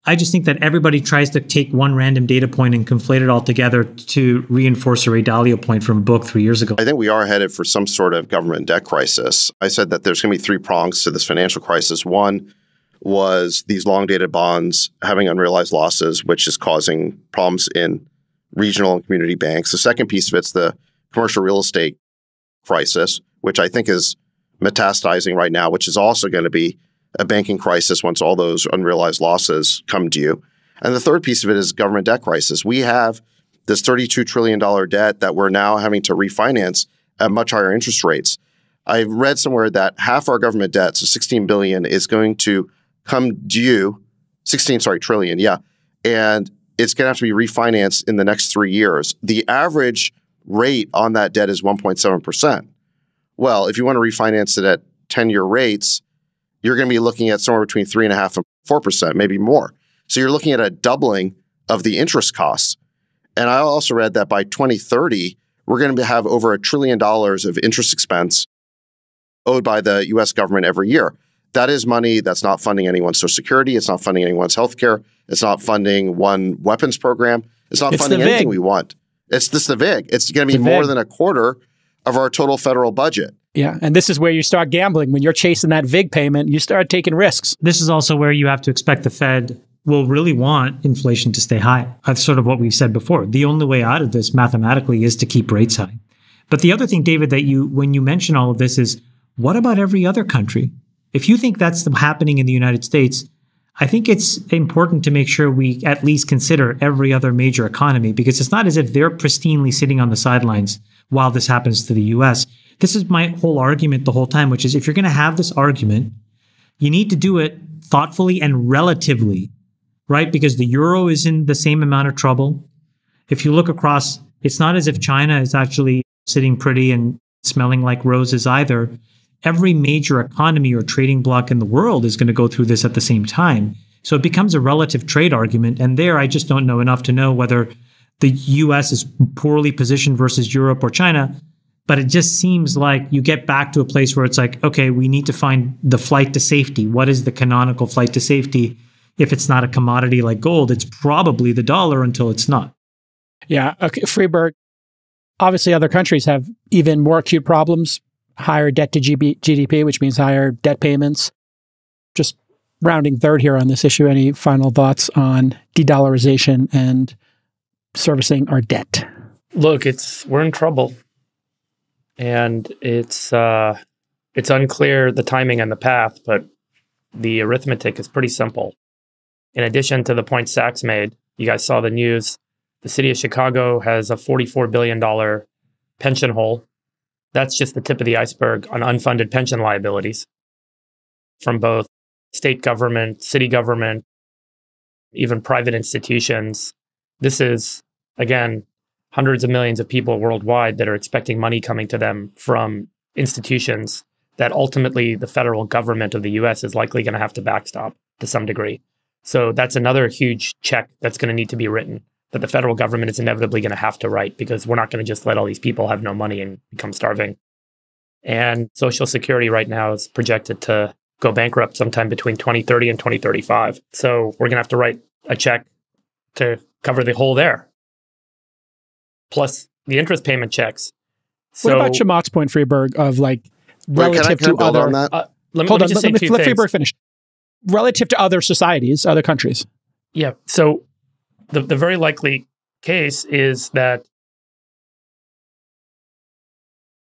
I just think that everybody tries to take one random data point and conflate it all together to reinforce a Ray Dalio point from a book 3 years ago. I think we are headed for some sort of government debt crisis. I said that there's going to be 3 prongs to this financial crisis. One was these long-dated bonds having unrealized losses, which is causing problems in regional and community banks. The second piece of it's the commercial real estate crisis, which I think is metastasizing right now, which is also going to be a banking crisis once all those unrealized losses come due. And the third piece of it is government debt crisis. We have this $32 trillion debt that we're now having to refinance at much higher interest rates. I read somewhere that half our government debt, so $16 billion, is going to come due, trillion, yeah. And it's going to have to be refinanced in the next 3 years. The average rate on that debt is 1.7%. Well, if you want to refinance it at 10-year rates, you're going to be looking at somewhere between 3.5% and 4%, maybe more. So you're looking at a doubling of the interest costs. And I also read that by 2030, we're going to have over $1 trillion of interest expense owed by the U.S. government every year. That is money that's not funding anyone's Social Security. It's not funding anyone's healthcare. It's not funding one weapons program. It's not funding anything we want. It's just the VIG. It's going to be more than a quarter of our total federal budget. Yeah, and this is where you start gambling. When you're chasing that VIG payment, you start taking risks. This is also where you have to expect the Fed will really want inflation to stay high. That's sort of what we've said before. The only way out of this mathematically is to keep rates high. But the other thing, David, that when you mention all of this is, what about every other country? If you think that's happening in the United States, I think it's important to make sure we at least consider every other major economy, because it's not as if they're pristinely sitting on the sidelines while this happens to the US. This is my whole argument the whole time, which is if you're going to have this argument, you need to do it thoughtfully and relatively, right? Because the euro is in the same amount of trouble. If you look across, it's not as if China is actually sitting pretty and smelling like roses either. Every major economy or trading bloc in the world is going to go through this at the same time. So it becomes a relative trade argument. And there, I just don't know enough to know whether the US is poorly positioned versus Europe or China. But it just seems like you get back to a place where it's like, okay, we need to find the flight to safety. What is the canonical flight to safety? If it's not a commodity like gold, it's probably the dollar until it's not. Yeah. Okay. Friedberg, obviously other countries have even more acute problems, higher debt to GDP, which means higher debt payments. Just rounding third here on this issue, any final thoughts on de-dollarization and servicing our debt? Look, we're in trouble. And it's unclear the timing and the path, but the arithmetic is pretty simple. In addition to the point Sachs made, you guys saw the news, the city of Chicago has a $44 billion pension hole. That's just the tip of the iceberg on unfunded pension liabilities from both state government, city government, even private institutions. This is, again, hundreds of millions of people worldwide that are expecting money coming to them from institutions that ultimately the federal government of the US is likely going to have to backstop to some degree. So that's another huge check that's going to need to be written that the federal government is inevitably going to have to write, because we're not going to just let all these people have no money and become starving. And Social Security right now is projected to go bankrupt sometime between 2030 and 2035. So we're going to have to write a check to cover the hole there, plus the interest payment checks. So, what about Chamath's point, Friedberg, of like relative can I to build other... on that? Let Friedberg finish. Relative to other societies, other countries. Yeah. So the very likely case is that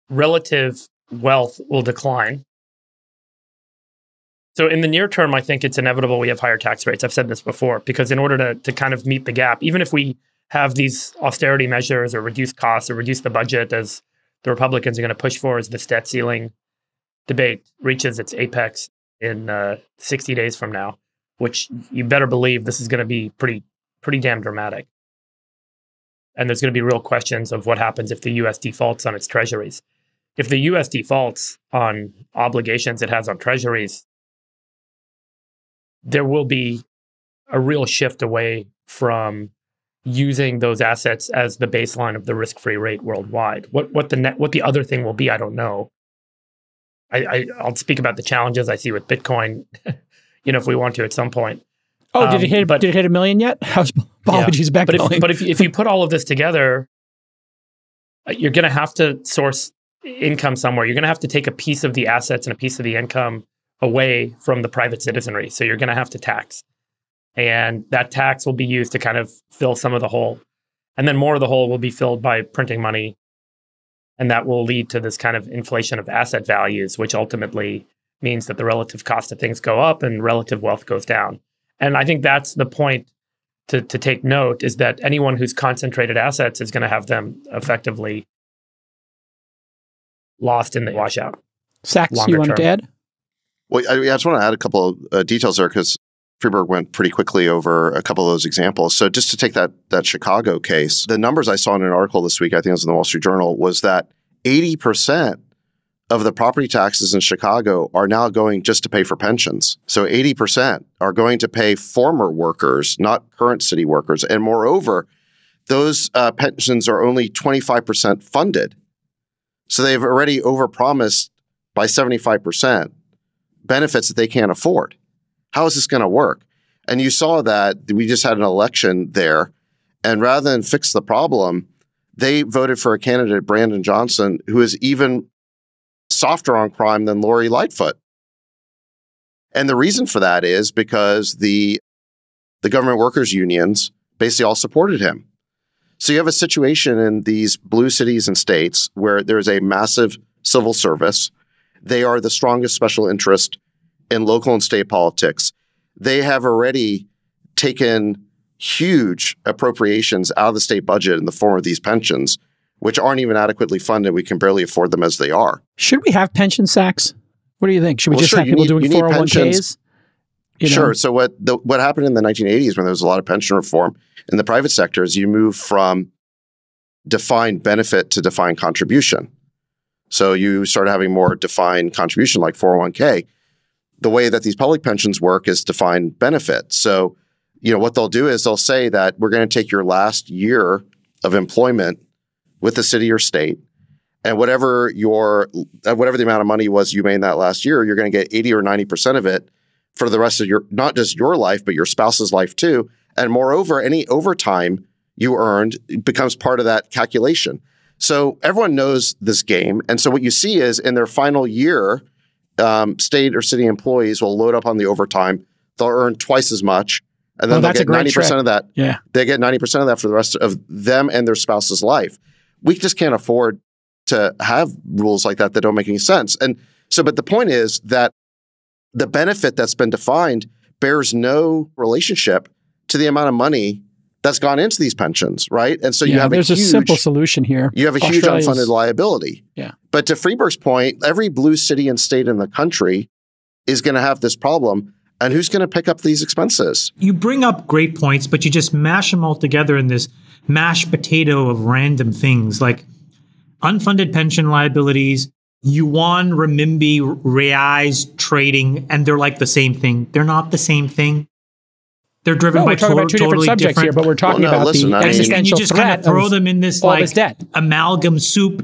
relative wealth will decline. So in the near term, I think it's inevitable we have higher tax rates. I've said this before, because in order to kind of meet the gap, even if we have these austerity measures or reduce costs or reduce the budget, as the Republicans are going to push for as this debt ceiling debate reaches its apex in 60 days from now, which you better believe this is going to be pretty damn dramatic. And there's going to be real questions of what happens if the U.S. defaults on its treasuries. If the U.S. defaults on obligations it has on treasuries, there will be a real shift away from using those assets as the baseline of the risk-free rate worldwide. What the other thing will be, I don't know. I'll speak about the challenges I see with Bitcoin, if we want to at some point. Oh, did it hit $1 million yet? How's Apologies back. But if you put all of this together, you're going to have to source income somewhere. You're going to have to take a piece of the assets and a piece of the income away from the private citizenry. So you're going to have to tax. And that tax will be used to kind of fill some of the hole. And then more of the hole will be filled by printing money. And that will lead to this kind of inflation of asset values, which ultimately means that the relative cost of things go up and relative wealth goes down. And I think that's the point to take note, is that anyone who's concentrated assets is going to have them effectively lost in the washout. Sachs, you wanted to add? Well, I just want to add a couple of details there, because Friedberg went pretty quickly over a couple of those examples. So just to take that Chicago case, the numbers I saw in an article this week, I think it was in the Wall Street Journal, was that 80% of the property taxes in Chicago are now going just to pay for pensions. So 80% are going to pay former workers, not current city workers. And moreover, those pensions are only 25% funded. So they've already overpromised by 75% benefits that they can't afford. How is this going to work? And you saw that we just had an election there, and rather than fix the problem, they voted for a candidate, Brandon Johnson, who is even softer on crime than Lori Lightfoot. And the reason for that is because the government workers unions basically all supported him. So you have a situation in these blue cities and states where there's a massive civil service. They are the strongest special interest in local and state politics. They have already taken huge appropriations out of the state budget in the form of these pensions, which aren't even adequately funded. We can barely afford them as they are. Should we have pension, Sachs? What do you think? Should we just have people doing 401ks? Sure. So what happened in the 1980s when there was a lot of pension reform in the private sector is you move from defined benefit to defined contribution. So you started having more defined contribution like 401k. The way that these public pensions work is defined benefit. So, what they'll do is they'll say that we're going to take your last year of employment with the city or state, and whatever the amount of money was you made in that last year, you're going to get 80 or 90% of it for the rest of not just your life, but your spouse's life too. And moreover, any overtime you earned becomes part of that calculation. So everyone knows this game. And so what you see is in their final year, state or city employees will load up on the overtime. They'll earn twice as much. And then they'll get 90% of that. Yeah. They get 90% of that for the rest of them and their spouse's life. We just can't afford to have rules like that don't make any sense. And so, but the point is that the benefit that's been defined bears no relationship to the amount of money that's gone into these pensions, right? And so you have a simple solution here. You have a huge unfunded liability. Yeah. But to Friedberg's point, every blue city and state in the country is going to have this problem. And who's going to pick up these expenses? You bring up great points, but you just mash them all together in this mashed potato of random things like unfunded pension liabilities, yuan, renminbi, reais trading, and they're like the same thing. They're not the same thing. They're driven by two different subjects here, but we're talking about the existential you just kind of throw them in this like amalgam soup,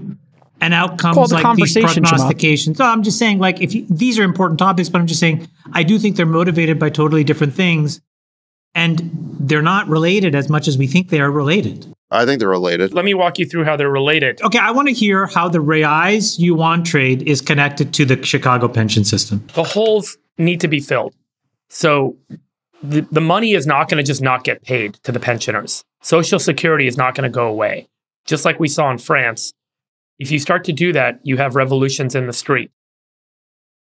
and out comes like these prognostications. So I'm just saying, like, these are important topics, but I'm just saying I do think they're motivated by totally different things, and they're not related as much as we think they are related. I think they're related. Let me walk you through how they're related. Okay, I want to hear how the reais yuan trade is connected to the Chicago pension system. The holes need to be filled. So the money is not going to just not get paid to the pensioners. Social Security is not going to go away. Just like we saw in France, if you start to do that, you have revolutions in the street.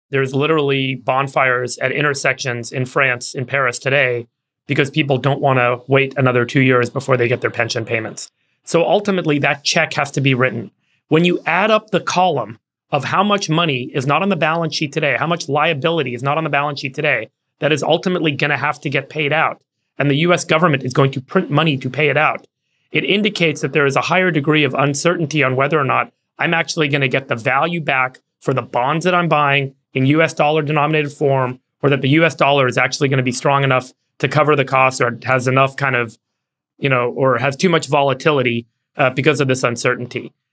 There's literally bonfires at intersections in France, in Paris today, because people don't want to wait another 2 years before they get their pension payments. So ultimately, that check has to be written. When you add up the column of how much money is not on the balance sheet today, how much liability is not on the balance sheet today, that is ultimately going to have to get paid out, and the US government is going to print money to pay it out, it indicates that there is a higher degree of uncertainty on whether or not I'm actually going to get the value back for the bonds that I'm buying in US dollar denominated form, or that the US dollar is actually going to be strong enough to cover the cost, or has enough kind of, or has too much volatility because of this uncertainty.